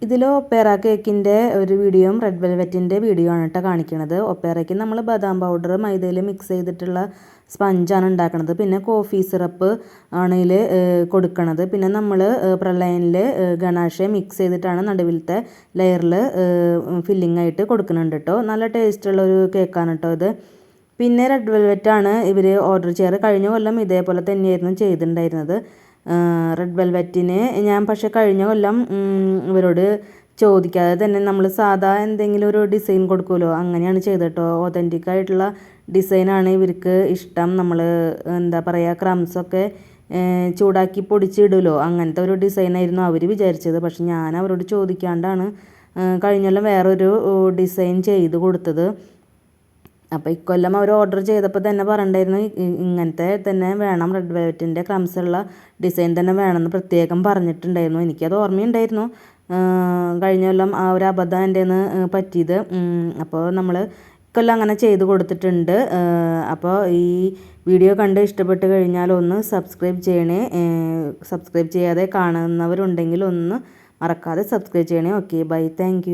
ഇതിൽ ഒപ്പേറ കേക്കിൻ്റെ ഒരു വീഡിയോയും റെഡ് വെൽവെറ്റിൻ്റെ വീഡിയോ ആണ് കേട്ടോ കാണിക്കുന്നത്. ഒപ്പേറയ്ക്ക് നമ്മൾ ബദാം പൗഡർ മൈദയിൽ മിക്സ് ചെയ്തിട്ടുള്ള സ്പഞ്ചാണ് ഉണ്ടാക്കുന്നത്. പിന്നെ കോഫി സിറപ്പ് ആണ് ഇതിൽ കൊടുക്കണത്. പിന്നെ നമ്മൾ പ്രളയനിൽ ഗണാഷെ മിക്സ് ചെയ്തിട്ടാണ് നടുവിലത്തെ ലെയറിൽ ഫില്ലിംഗ് ആയിട്ട് കൊടുക്കുന്നുണ്ട് കേട്ടോ. നല്ല ടേസ്റ്റുള്ളൊരു കേക്കാണ് കേട്ടോ ഇത്. പിന്നെ റെഡ് വെൽവെറ്റാണ് ഇവർ ഓർഡർ ചെയ്യാറ്. കഴിഞ്ഞ കൊല്ലം ഇതേപോലെ തന്നെയായിരുന്നു ചെയ്തിട്ടുണ്ടായിരുന്നത്. റെഡ് വെൽവെറ്റിന് ഞാൻ പക്ഷേ കഴിഞ്ഞ കൊല്ലം ഇവരോട് ചോദിക്കാതെ തന്നെ നമ്മൾ സാധാ എന്തെങ്കിലും ഒരു ഡിസൈൻ കൊടുക്കുമല്ലോ, അങ്ങനെയാണ് ചെയ്തത് കേട്ടോ. ഒതൻറ്റിക് ആയിട്ടുള്ള ഡിസൈനാണ് ഇവർക്ക് ഇഷ്ടം. നമ്മൾ എന്താ പറയുക, ക്രംസൊക്കെ ചൂടാക്കി പൊടിച്ചിടുമല്ലോ, അങ്ങനത്തെ ഒരു ഡിസൈനായിരുന്നു അവർ വിചാരിച്ചത്. പക്ഷെ ഞാൻ അവരോട് ചോദിക്കാണ്ടാണ് കഴിഞ്ഞ കൊല്ലം വേറൊരു ഡിസൈൻ ചെയ്ത് കൊടുത്തത്. അപ്പോൾ ഇക്കൊല്ലം അവർ ഓർഡർ ചെയ്തപ്പോൾ തന്നെ പറഞ്ഞിട്ടുണ്ടായിരുന്നു ഇങ്ങനത്തെ തന്നെ വേണം, റെഡ് വെൽവെറ്റിൻ്റെ ക്രംസുള്ള ഡിസൈൻ തന്നെ വേണമെന്ന് പ്രത്യേകം പറഞ്ഞിട്ടുണ്ടായിരുന്നു. എനിക്കത് ഓർമ്മയുണ്ടായിരുന്നു. കഴിഞ്ഞ കൊല്ലം ആ ഒരു അബദ്ധം എൻ്റെ നിന്ന് പറ്റിയത്. അപ്പോൾ നമ്മൾ ഇക്കൊല്ലം അങ്ങനെ ചെയ്ത് കൊടുത്തിട്ടുണ്ട്. അപ്പോൾ ഈ വീഡിയോ കണ്ട് ഇഷ്ടപ്പെട്ട് കഴിഞ്ഞാൽ ഒന്ന് സബ്സ്ക്രൈബ് ചെയ്യണേ. സബ്സ്ക്രൈബ് ചെയ്യാതെ കാണുന്നവരുണ്ടെങ്കിൽ ഒന്ന് മറക്കാതെ സബ്സ്ക്രൈബ് ചെയ്യണേ. Okay, by, thank